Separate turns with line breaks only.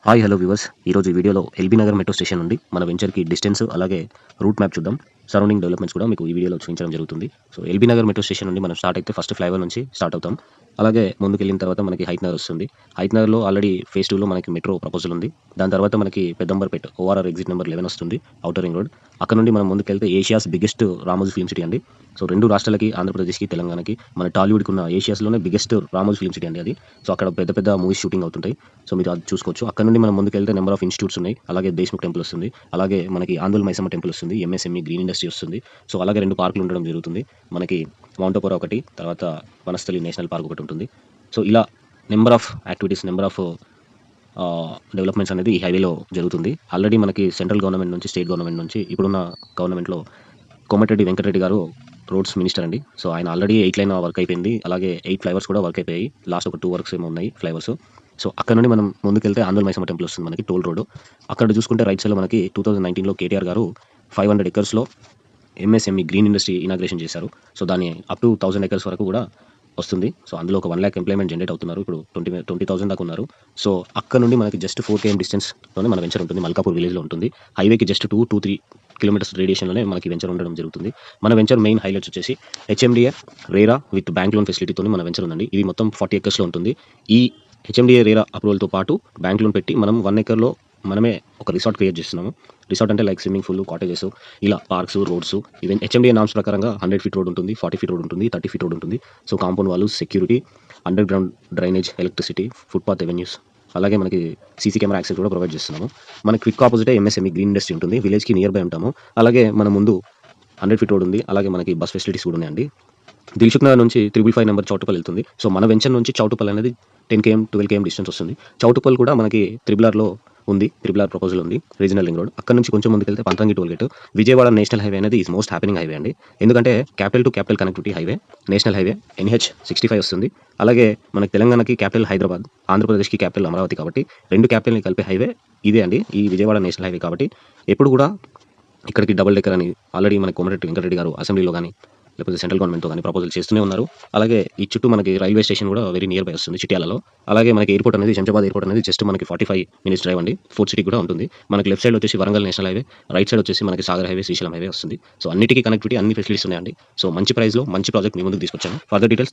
Hi hello viewers, ఈరోజు ఈ వీడియోలో ఎల్బీ నగర్ మెట్రో స్టేషన్ నుండి మన వెంచర్కి డిస్టెన్స్ అలాగే రూట్ మ్యాప్ చూద్దాం. సరౌండింగ్ డెవలప్మెంట్స్ కూడా మీకు ఈ వీడియోలో చూపించడం జరుగుతుంది. So LB Nagar metro station నుండి మనం స్టార్ట్ అయితే ఫస్ట్ ఫ్లైఓవర్ నుంచి స్టార్ట్ అవుతాం. అలాగే ముందుకెళ్ళిన తర్వాత మనకి హైత్ నగర్ వస్తుంది. హైత్ నగర్లో ఆల్రెడీ ఫేజ్ 2లో మనకి మెట్రో ప్రపోజల్ ఉంది. దాని తర్వాత మనకి పెద్దంబర్పేట్ ఓఆర్ఆర్ ఎగ్జిట్ నెంబర్ 11 వస్తుంది, ఔటర్ రింగ్ రోడ్. అక్కడ నుండి మనం ముందుకెళ్తే Asia's biggest Ramoji film city అండి. సో రెండు రాష్ట్రాలకి, ఆంధ్రప్రదేశ్కి, తెలంగాణకి, మన టాలీవుడ్కి ఉన్న ఏషియాస్లోనే బిగ్గెస్ట్ రామోజీ ఫిల్మ్ సిటీ అండి అది. సో అక్కడ పెద్ద పెద్ద మూవీస్ షూటింగ్ అవుతుంటాయి. సో మీరు అది చూసుకోవచ్చు. అక్కడ నుండి మనం ముందుకెళ్తే నెంబర్ ఆఫ్ ఇన్స్టిట్యూట్స్ ఉన్నాయి. అలాగే దేశ్ముఖ్ టెంపుల్ వస్తుంది. అలాగే మనకి ఆందోళన మైసమ్మ టెంపుల్ వస్తుంది. ఎంఎస్ఎంఈ గ్రీన్ ఇండస్ట్రీ వస్తుంది. సో అలాగే 2 పార్కులు ఉండడం జరుగుతుంది. మనకి మౌంటోపోరా ఒకటి, తర్వాత వనస్థలి నేషనల్ పార్క్ ఒకటి ఉంటుంది. సో ఇలా number of activities, number of developments అనేది ఈ హైవేలో జరుగుతుంది. ఆల్రెడీ మనకి సెంట్రల్ గవర్నమెంట్ నుంచి, స్టేట్ గవర్నమెంట్ నుంచి, ఇప్పుడున్న గవర్నమెంట్లో కోమటిరెడ్డి వెంకటరెడ్డి గారు రోడ్స్ మినిస్టర్ అండి. సో ఆయన ఆల్రెడీ 8 లైన్ వర్క్ అయిపోయింది. అలాగే 8 ఫ్లైవర్స్ కూడా వర్క్ అయిపోయాయి. లాస్ట్ ఒక 2 వర్క్స్ ఏమో ఉన్నాయి ఫ్లైవర్స్. సో అక్కడ నుండి మనం ముందుకెళ్తే ఆందోళన మైసమ్మ టెంపుల్ వస్తుంది మనకి, టోల్ రోడ్. అక్కడ చూసుకుంటే రైట్ సైడ్లో మనకి 2019లో కేటీఆర్ గారు 500 ఎకర్స్లో ఎంఎస్ఎంఈ గ్రీన్ ఇండస్ట్రీ ఇనాగ్రేషన్ చేశారు. సో దాన్ని అప్ టు 1000 ఎకర్స్ వరకు కూడా వస్తుంది. సో అందులో ఒక 1 lakh ఎంప్లాయ్మెంట్ జనరేట్ అవుతున్నారు. ఇప్పుడు 20,000 దాకా ఉన్నారు. సో అక్కడ నుండి మనకి జస్ట్ 4 km డిస్టెన్స్లోనే మన వెంచర్ ఉంటుంది. మల్కాపూర్ విలేజ్లో ఉంటుంది. హైవేకి జస్ట్ 2-3 కిలోమీటర్స్ రేడియేషన్లోనే మనకి వెంచర్ ఉండడం జరుగుతుంది. మన వెంచర్ మెయిన్ హైలైట్స్ వచ్చేసి HMDA RERA with bank loan ఫెసిలిటీతో మన వెంచర్ ఉందండి. ఇది మొత్తం 40 ఎకర్స్లో ఉంటుంది. ఈ హెచ్ఎండిఏ రేరా అప్రూవల్తో పాటు బ్యాంక్ లోన్ పెట్టి మనం 1 ఎకర్లో మనమే ఒక రిసార్ట్ క్రియేట్ చేస్తున్నాము. రిసార్ట్ అంటే లైక్ స్విమ్మింగ్ పూల్, కాటేజెస్, ఇలా parks, roads. Even HMDA norms ప్రకారంగా 100 feet రోడ్ ఉంటుంది, 40 feet రోడ్ ఉంటుంది, 30 feet రోడ్ ఉంటుంది. సో కాంపౌండ్ వాళ్ళు, security, under ground drainage, electricity, footpath avenues, అలాగే మనకి సీసీ కెమెరా యాక్సెస్ కూడా ప్రొవైడ్ చేస్తున్నాము. మన క్విక్ ఆపోజిటే ఎంఎస్ఎంఈ గ్రీన్ ఇండస్ట్రీ ఉంటుంది. విలేజ్కి నియర్ బై ఉంటాము. అలాగే మన ముందు 100 feet రోడ్ ఉంది. అలాగే మనకి బస్ ఫెసిలిటీస్ కూడా ఉన్నాయండి. దిల్సుఖ్ నగర్ నుంచి 555 నెంబర్ చౌటుపల్ వెళ్తుంది. సో మన వెంచర్ నుంచి చౌటుపల్ అనేది 10 km 12 km డిస్టెన్స్ వస్తుంది. చౌటుపల్ కూడా మనకి త్రిబులార్లో ఉంది. త్రిబులార్ ప్రపోజల్ ఉంది, రీజనల్ రింగ్ రోడ్. అక్కడ నుంచి కొంచెం ముందుకెళ్తే Pantangi toll gate. Vijayawada national highway అనేది ఈజ్ మోస్ట్ హ్యాపెనింగ్ హైవే అండి. ఎందుకంటే capital to capital connectivity highway, national highway, NH 65 వస్తుంది. అలాగే మనకి తెలంగాణకి క్యాపిటల్ హైదరాబాద్, ఆంధ్రప్రదేశ్కి క్యాపిటల్ అమరావతి. కాబట్టి 2 క్యాపిటల్ని కలిపే హైవే ఇదే అండి, ఈ విజయవాడ నేషనల్ హైవే. కాబట్టి ఎప్పుడు కూడా ఇక్కడికి డబుల్ డెక్కర్ అని ఆల్రెడీ మన కోమటిరెడ్డి వెంకటరెడ్డి గారు అసెంబ్లీలో కానీ, లేకపోతే సెంట్రల్ గవర్నమెంట్తో కానీ ప్రపోజల్ చేస్తూనే ఉన్నారు. అలాగే ఈ చుట్టూ మనకి రైల్వే స్టేషన్ కూడా వెరీ నియర్ బై వస్తుంది చిట్యాలలో. అలాగే మనకి ఎయిర్పోర్ట్ అనేది, శంషాబాద్ ఎయిర్పోర్ట్ అనేది జస్ట్ మనకి 45 minutes డ్రైవ్ అండి. ఫోర్త్ సిటీ కూడా ఉంటుంది. మనకి లెఫ్ట్ సైడ్ వచ్చేసి Warangal national highway, right side వచ్చేసి మనకి సాగర్ హైవే, శ్రీశైలం హైవే వస్తుంది. సో అన్నిటికీ కనెక్టివిటీ, అన్ని ఫెసిలిటీస్ ఉన్నాయండి. సో మంచి ప్రైస్లో మంచి ప్రాజెక్ట్ మీ ముందుకు తీసుకొచ్చాను. Further details